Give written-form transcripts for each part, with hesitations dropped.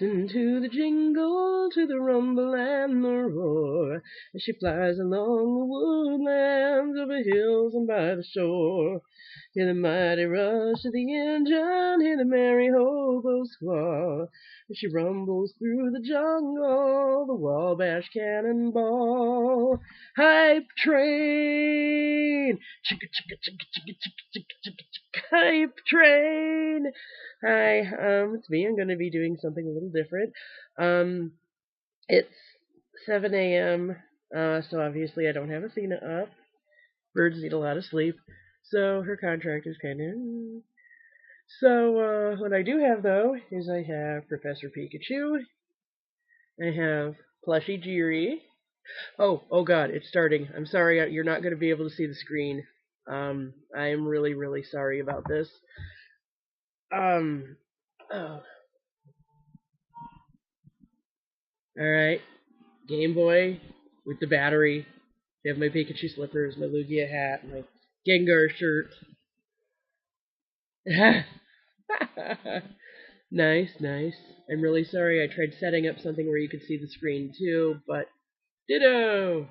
Listen to the jingle, to the rumble and the roar, as she flies along the woodlands, over hills and by the shore. Hear the mighty rush of the engine, hear the merry hobo squall, as she rumbles through the jungle, the Wabash Cannonball. Hype train! Chicka chicka chicka chicka chicka chicka chicka chicka. Hype train! Hi, it's me. I'm going to be doing something a little different. It's 7 a.m., so obviously I don't have Athena up. Birds need a lot of sleep, so her contract is kind of... So, what I do have, though, is I have Professor Pikachu. I have Plushy Jiri. Oh god, it's starting. I'm sorry, you're not going to be able to see the screen. I am really, really sorry about this. Oh. Alright, Game Boy with the battery. I have my Pikachu slippers, my Lugia hat, my Gengar shirt. Nice, nice. I'm really sorry I tried setting up something where you could see the screen too, but ditto!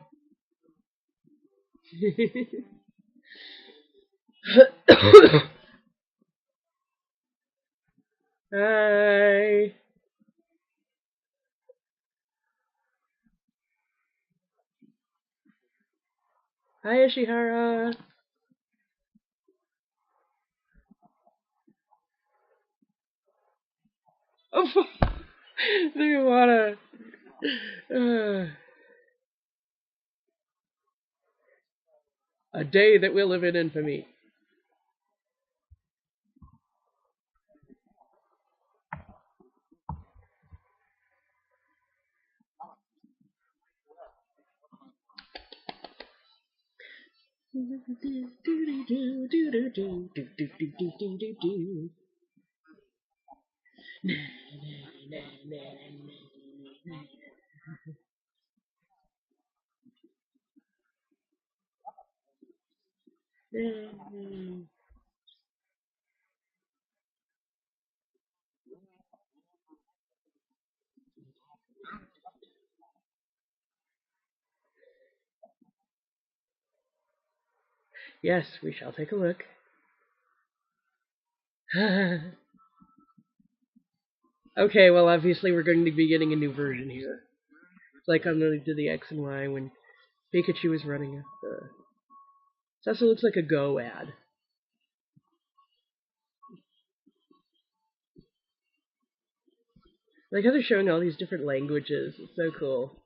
Hi! Hi, Ishihara! Oh, do you wanna... a day that will live in infamy. Yes, we shall take a look. Okay, well, obviously we're going to be getting a new version here. It's like on the X and Y when Pikachu is running it. It also looks like a Go ad. Like how they're showing all these different languages. It's so cool.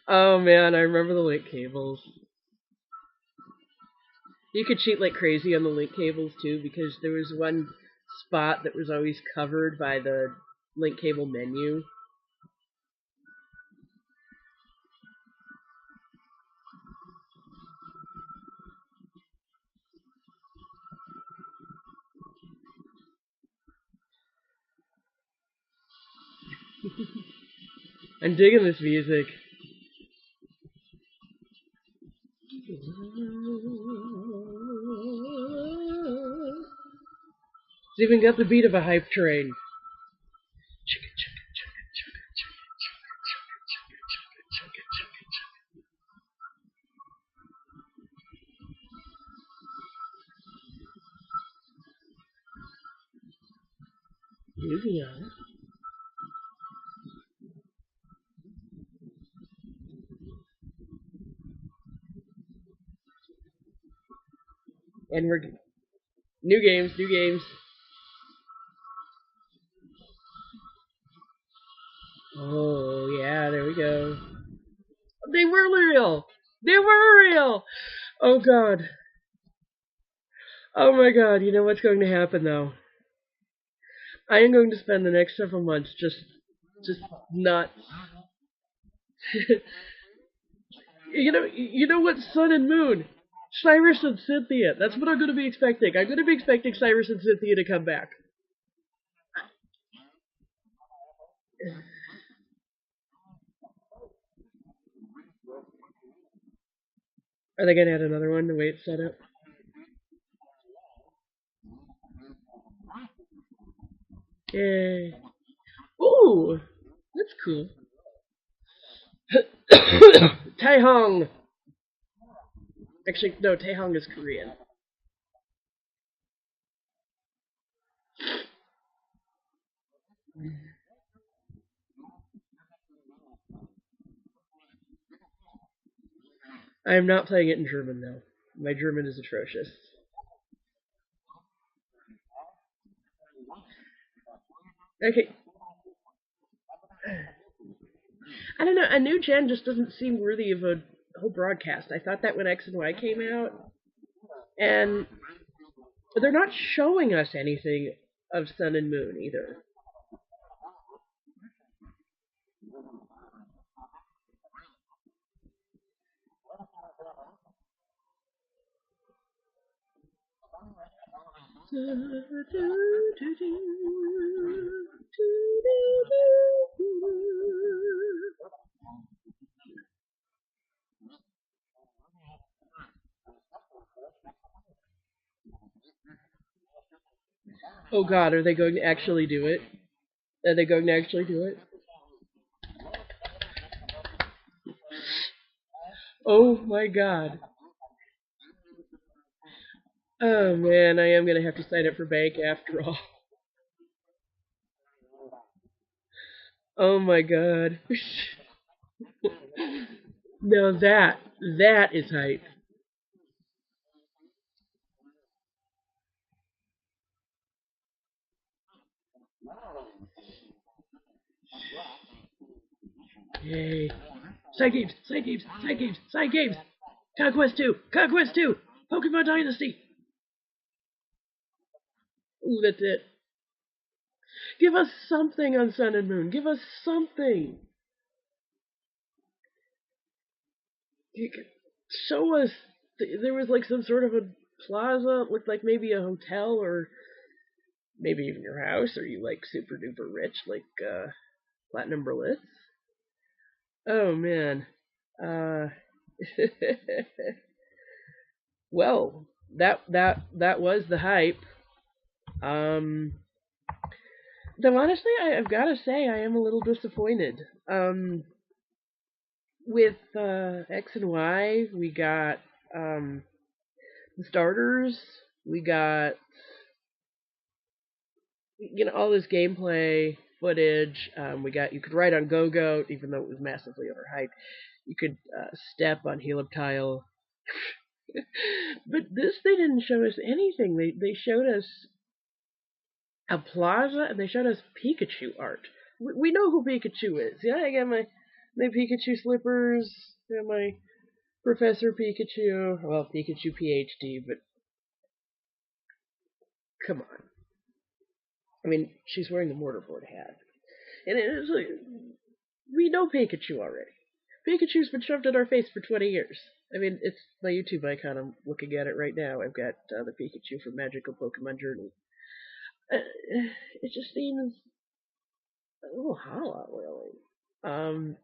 Oh man, I remember the link cables. You could cheat like crazy on the link cables too, because there was one spot that was always covered by the link cable menu. I'm digging this music. It's even got the beat of a hype train. Moving on. And we're new games, new games. Oh yeah, there we go. They were real. They were real. Oh god. Oh my god. You know what's going to happen though? I am going to spend the next several months just not. You know what? Sun and Moon, Cyrus and Cynthia. That's what I'm going to be expecting. I'm going to be expecting Cyrus and Cynthia to come back. Are they gonna add another one the way it's set up? Yay. Ooh, that's cool. Taehong. Actually, no, Taehong is Korean. I am not playing it in German though. My German is atrocious. Okay, I don't know. A new gen just doesn't seem worthy of a whole broadcast. I thought that when X and Y came out, and they're not showing us anything of Sun and Moon either. Oh God, are they going to actually do it? Are they going to actually do it? Oh my God. Oh man, I am gonna have to sign up for bank after all. Oh my God. Now that is hype. Yay. Side games, side games, side games, side games. Conquest 2, Conquest 2, Pokemon Dynasty. Ooh, that's it. Give us something on Sun and Moon. Give us something. Show us. There was like some sort of a plaza. It looked like maybe a hotel or maybe even your house. Are you like super duper rich like Platinum Berlitz? Oh man. Uh. Well, that was the hype. Um. Though honestly, I've got to say I am a little disappointed. With X and Y, we got the starters. We got all this gameplay footage. We got you could ride on Go-Go, even though it was massively overhyped. You could step on Heliptile. But this they didn't show us anything. They showed us a plaza and they showed us Pikachu art. We know who Pikachu is. Yeah, I got my Pikachu slippers. I got my Professor Pikachu. Well, Pikachu PhD, but come on. I mean, she's wearing the Mortarboard hat. And it's like, we know Pikachu already. Pikachu's been shoved in our face for 20 years. I mean, it's my YouTube icon. I'm looking at it right now. I've got the Pikachu from Magical Pokemon Journey. Uh, it just seems a little hollow, really. Um,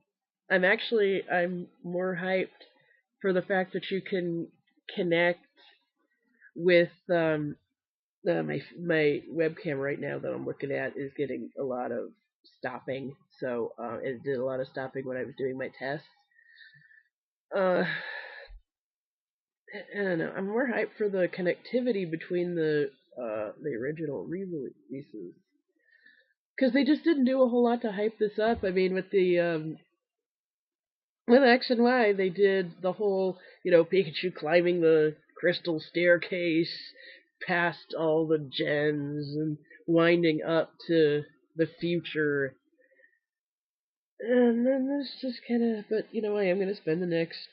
I'm more hyped for the fact that you can connect with my webcam right now that I'm looking at is getting a lot of stopping. So it did a lot of stopping when I was doing my tests. Uh, I don't know. I'm more hyped for the connectivity between the original re-releases because they just didn't do a whole lot to hype this up. I mean, with X and Y, they did the whole Pikachu climbing the crystal staircase past all the gens and winding up to the future. And then this just kind of, but I am going to spend the next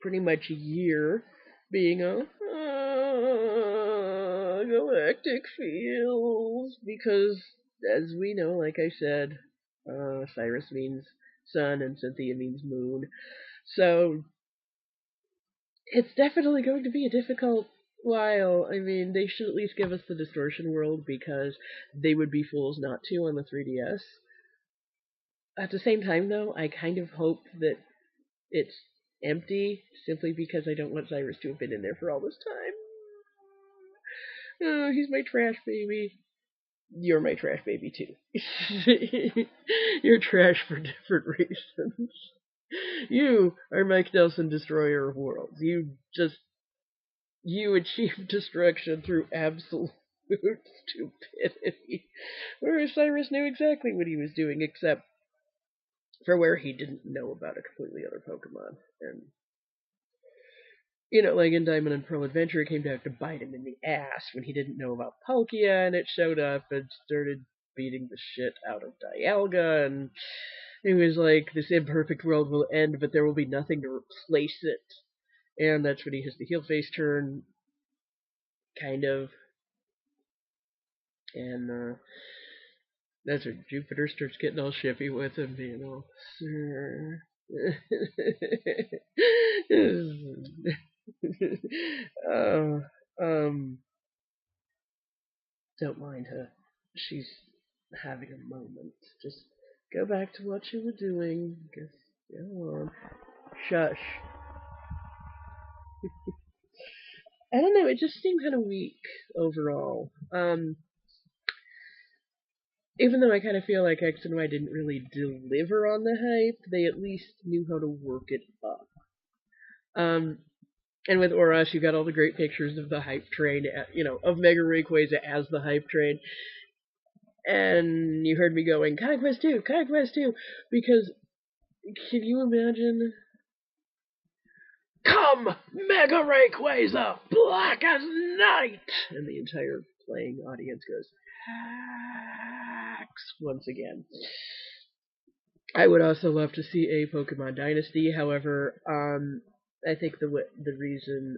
pretty much a year being a galactic feels because, as we know, like I said, Cyrus means sun and Cynthia means moon. So it's definitely going to be a difficult while. I mean, they should at least give us the distortion world because they would be fools not to on the 3DS. At the same time, though, I kind of hope that it's empty simply because I don't want Cyrus to have been in there for all this time. Oh, he's my trash baby. You're my trash baby too. You're trash for different reasons. You are Mike Nelson, destroyer of worlds. You achieve destruction through absolute stupidity. Whereas Cyrus knew exactly what he was doing, except for where he didn't know about a completely other Pokemon. And, like in Diamond and Pearl Adventure, it came down to bite him in the ass when he didn't know about Palkia, and it showed up and started beating the shit out of Dialga, and it was like, this imperfect world will end, but there will be nothing to replace it. And that's when he has the heel face turn, kind of. And that's when Jupiter starts getting all shippy with him, sir. uh, um, don't mind her. She's having a moment. Just go back to what you were doing. Just go on. Shush. I don't know, it just seemed kind of weak overall. Even though I kind of feel like X and Y didn't really deliver on the hype, they at least knew how to work it up. And with Oras, you got all the great pictures of the hype train, of Mega Rayquaza as the hype train. And you heard me going, Conquest 2, Conquest 2, because can you imagine? Come, Mega Rayquaza, black as night! And the entire playing audience goes, hacks, once again. I would also love to see a Pokemon Dynasty, however, I think the reason,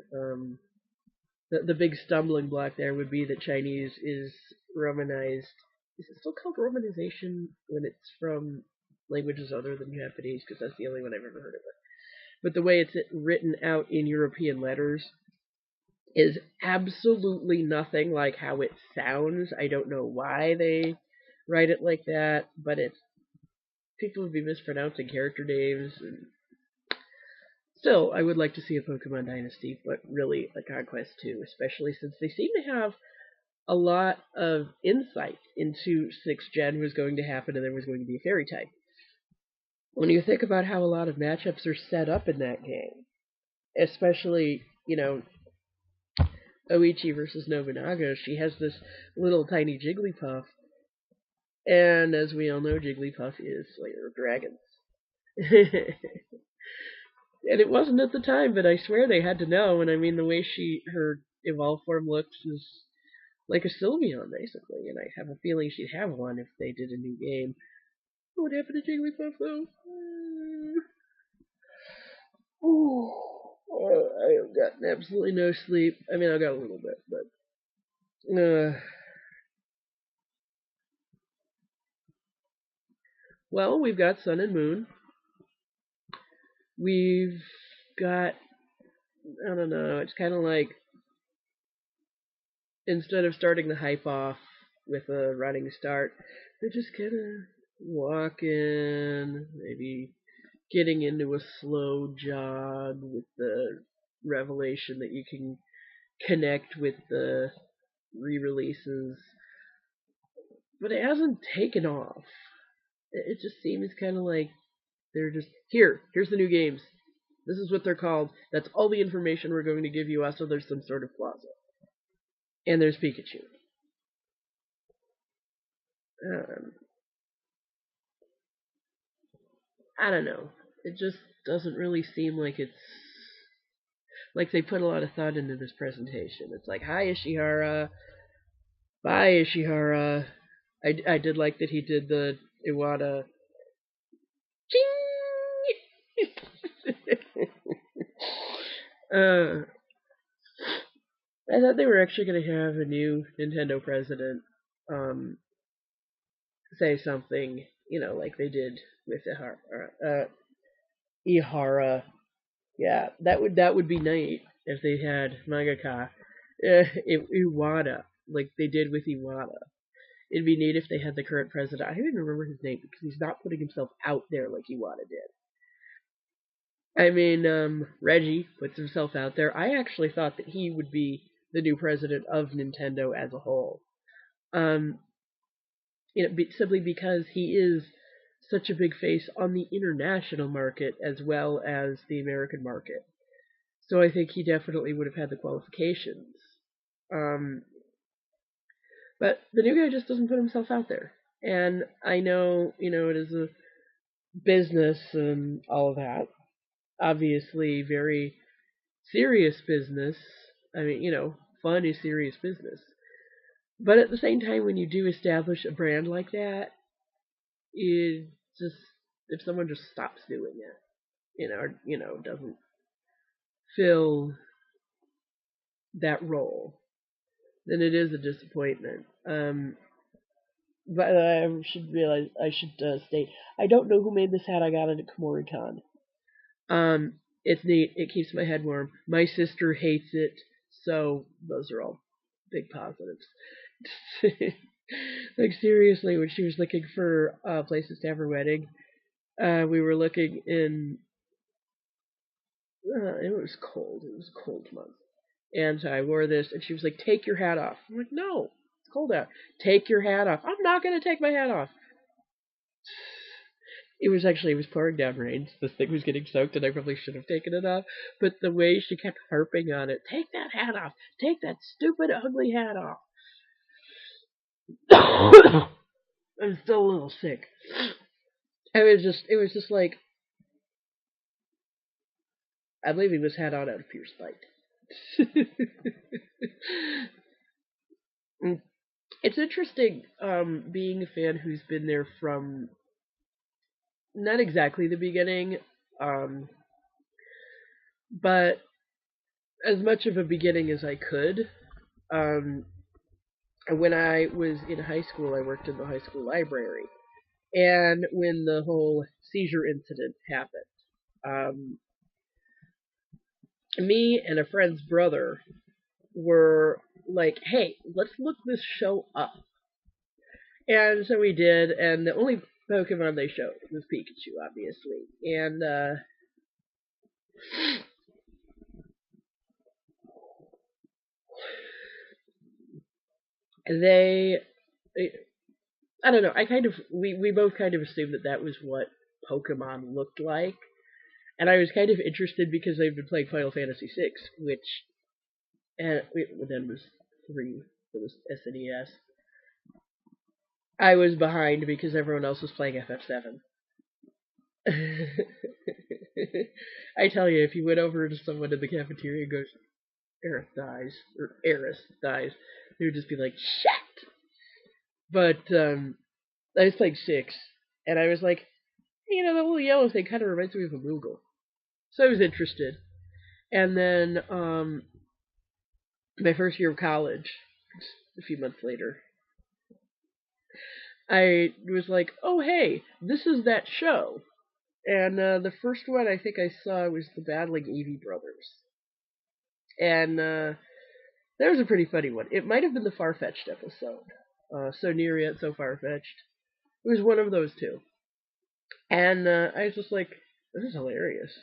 the big stumbling block there would be that Chinese is Romanized. Is it still called Romanization when it's from languages other than Japanese? Because that's the only one I've ever heard of it. But the way it's written out in European letters is absolutely nothing like how it sounds. I don't know why they write it like that, but people would be mispronouncing character names. And still, I would like to see a Pokemon Dynasty, but really a Conquest 2, especially since they seem to have a lot of insight into 6th Gen was going to happen and there was going to be a fairy type. When you think about how a lot of matchups are set up in that game, especially, Oichi versus Nobunaga, she has this little tiny Jigglypuff, and as we all know, Jigglypuff is Slayer of Dragons. And it wasn't at the time, but I swear they had to know, and I mean, the way her evolved form looks is like a Sylveon, basically, and I have a feeling she'd have one if they did a new game. What happened to Jigglypuff, though? Ooh. I have gotten absolutely no sleep. I mean, I got a little bit, but well, we've got Sun and Moon. We've got, I don't know, it's kind of like, instead of starting the hype off with a running start, they're just kind of walking, maybe getting into a slow jog with the revelation that you can connect with the re-releases. But it hasn't taken off. It just seems kind of like they're just, here's the new games. This is what they're called. That's all the information we're going to give you. Also, there's some sort of plaza. And there's Pikachu. I don't know. It just doesn't really seem like they put a lot of thought into this presentation. It's like, hi Ishihara, bye Ishihara. I did like that he did the Iwata ching. I thought they were actually going to have a new Nintendo president say something, like they did with Ihara. Yeah, that would be neat if they had mangaka Iwata, like they did with Iwata. It'd be neat if they had the current president. I don't even remember his name because he's not putting himself out there like Iwata did. I mean, Reggie puts himself out there. I actually thought that he would be the new president of Nintendo as a whole. Um, simply because he is such a big face on the international market as well as the American market. So I think he definitely would have had the qualifications. Um, but the new guy just doesn't put himself out there. And I know, it is a business and all of that. Obviously, very serious business. I mean, fun is serious business. But at the same time, when you do establish a brand like that, it just if someone just stops doing it, doesn't fill that role, then it is a disappointment. But I should state, I don't know who made this hat. I got it at KomoriCon. It's neat. It keeps my head warm. My sister hates it, so those are all big positives. Like seriously, when she was looking for places to have her wedding, we were looking in. It was cold. It was a cold month, and so I wore this, and she was like, "Take your hat off." I'm like, "No, it's cold out. Take your hat off." I'm not gonna take my hat off. It was pouring down rain. So this thing was getting soaked, and I probably should have taken it off. But the way she kept harping on it, take that hat off, take that stupid ugly hat off. I'm still a little sick. It was just like, I'm leaving this hat on out of pure spite. It's interesting, being a fan who's been there from not exactly the beginning, um, but as much of a beginning as I could. Um, when I was in high school, I worked in the high school library, and when the whole seizure incident happened, um, me and a friend's brother were like, "Hey, let's look this show up." And so we did, and the only Pokemon they showed was Pikachu, obviously. And they, I don't know, we both kind of assumed that that was what Pokemon looked like. And I was kind of interested because they've been playing Final Fantasy VI, which then was 3, it was SNES. I was behind because everyone else was playing FF7. I tell you, if you went over to someone in the cafeteria and goes, Aerith dies, or Eris dies, they would just be like, shit! But, I was playing 6, and I was like, the little yellow thing kind of reminds me of a Moogle. So I was interested. And then, my first year of college, a few months later, I was like, oh, hey, this is that show. And the first one I think I saw was the Battling Eevee Brothers. And that was a pretty funny one. It might have been the Far-Fetched episode. So near yet so far-fetched. It was one of those two. And I was just like, this is hilarious.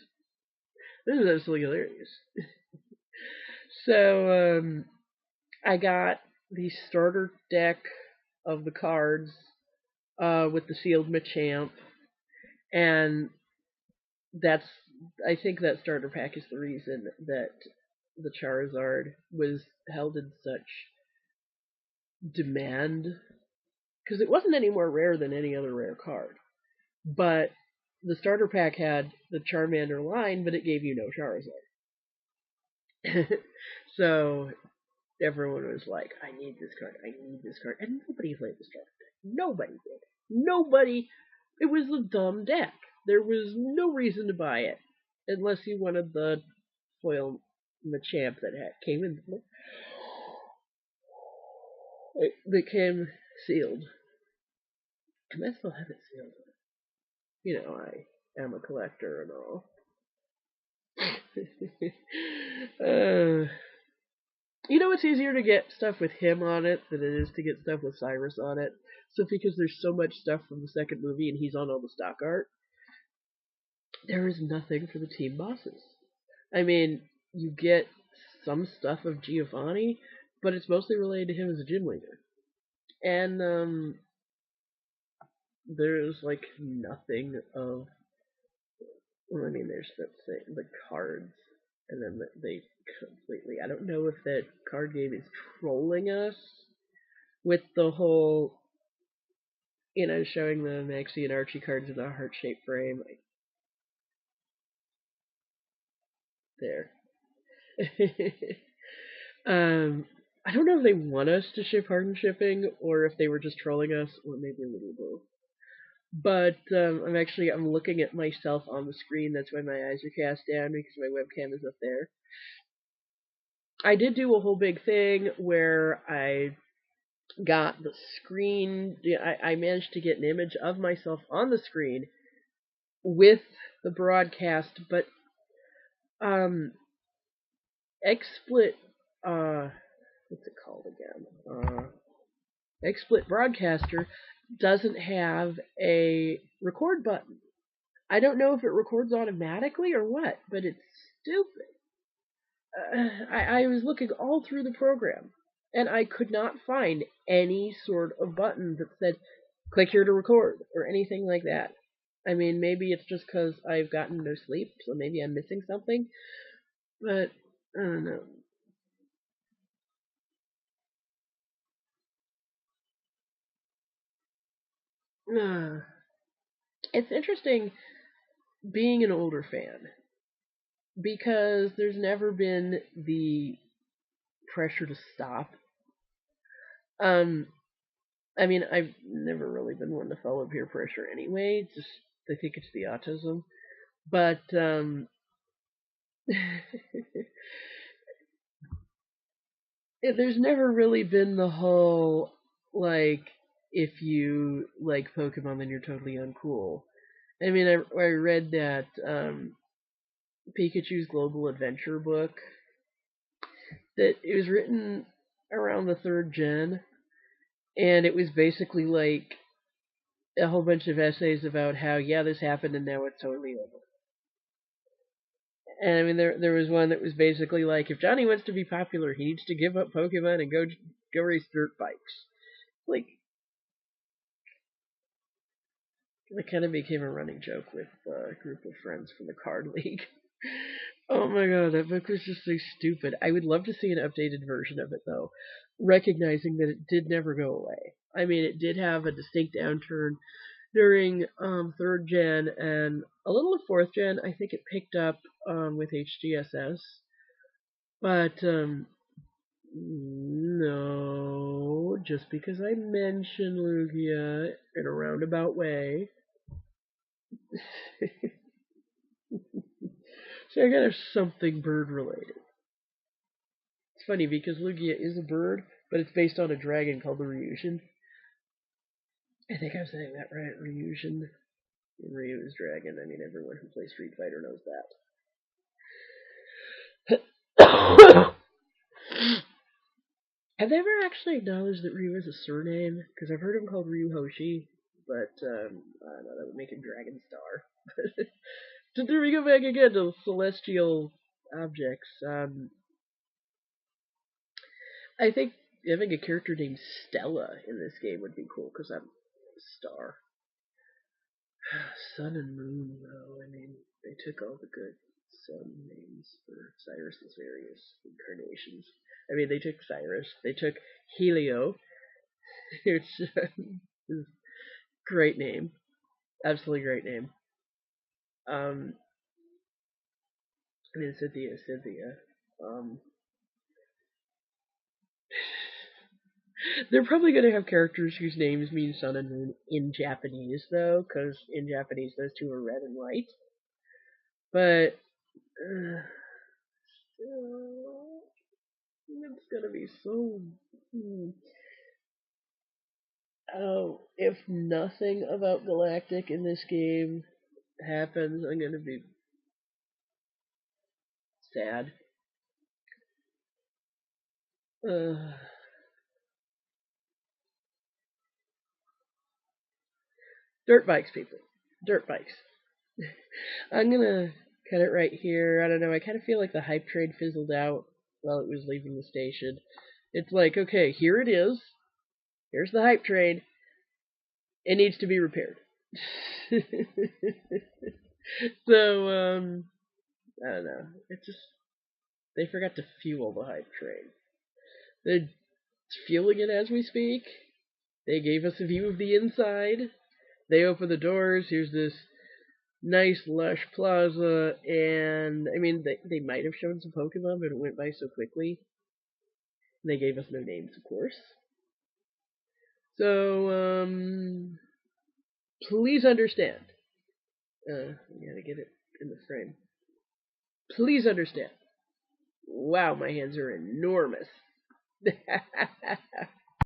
This is absolutely hilarious. So I got the starter deck of the cards with the sealed Machamp. And that's I think that starter pack is the reason that the Charizard was held in such demand, because it wasn't any more rare than any other rare card. But the starter pack had the Charmander line, but it gave you no Charizard. So everyone was like, I need this card, I need this card. And nobody played the starter deck. Nobody did. Nobody. It was a dumb deck. There was no reason to buy it. Unless you wanted the foil Machamp that came in. It came sealed. And I still have it sealed. I am a collector and all. uh, it's easier to get stuff with him on it than it is to get stuff with Cyrus on it. So because there's so much stuff from the second movie and he's on all the stock art, there is nothing for the team bosses. I mean, you get some stuff of Giovanni, but it's mostly related to him as a gym leader. And there's like nothing of. Well, I mean, there's the cards, and then they completely. I don't know if that card game is trolling us with the whole, showing the Maxie and Archie cards in the heart-shaped frame. Like, there. I don't know if they want us to ship Harden shipping, or if they were just trolling us, or maybe a little both. But I'm looking at myself on the screen. That's why my eyes are cast down because my webcam is up there. I did do a whole big thing where I got the screen. I managed to get an image of myself on the screen with the broadcast, but XSplit, what's it called again? XSplit Broadcaster doesn't have a record button. I don't know if it records automatically or what, but it's stupid. I was looking all through the program, and I could not find any sort of button that said, click here to record, or anything like that. I mean, maybe it's just because I've gotten no sleep, so maybe I'm missing something, but I don't know. It's interesting being an older fan because there's never been the pressure to stop. Um, I mean, I've never really been one to follow peer pressure anyway. Just I think it's the autism, but there's never really been the whole like if you like Pokemon then you're totally uncool. I mean, I read that Pikachu's Global Adventure book that it was written around the third gen, and it was basically like a whole bunch of essays about how this happened and now it's totally over. And I mean, there was one that was basically like, if Johnny wants to be popular, he needs to give up Pokemon and go race dirt bikes. Like, it kind of became a running joke with a group of friends from the card league. Oh my god, that book was just so stupid. I would love to see an updated version of it though, recognizing that it did never go away. I mean, it did have a distinct downturn during third gen and a little of fourth gen. I think it picked up with HGSS, but no, just because I mentioned Lugia in a roundabout way. So I gotta have something bird related. It's funny because Lugia is a bird, but it's based on a dragon called the Ryushin. I think I'm saying that right, Ryushin. Ryu is dragon. I mean, everyone who plays Street Fighter knows that. Have they ever actually acknowledged that Ryu is a surname? Because I've heard him called Ryu Hoshi, but I don't know, that would make him Dragon Star. Did we go back again to celestial objects? I think having a character named Stella in this game would be cool because I'm a star. Sun and Moon, though. I mean, they took all the good sun names for Cyrus's various incarnations. I mean, they took Cyrus, they took Helio, which is great name, absolutely great name. Um, I mean, Cynthia. Um, they're probably going to have characters whose names mean sun and moon in Japanese, though, because in Japanese those two are red and white. But still, it's gonna be so. Oh, if nothing about Galactic in this game happens, I'm gonna be sad. Uh, dirt bikes, people. Dirt bikes. I'm gonna cut it right here. I don't know. I kind of feel like the hype train fizzled out while it was leaving the station. It's like, okay, here it is. Here's the hype train. It needs to be repaired. So, I don't know. It just they forgot to fuel the hype train. They're fueling it as we speak. They gave us a view of the inside. They open the doors. Here's this nice lush plaza, and I mean they might have shown some Pokemon, but it went by so quickly. And they gave us no names, of course. So please understand. I gotta get it in the frame. Please understand. Wow, my hands are enormous.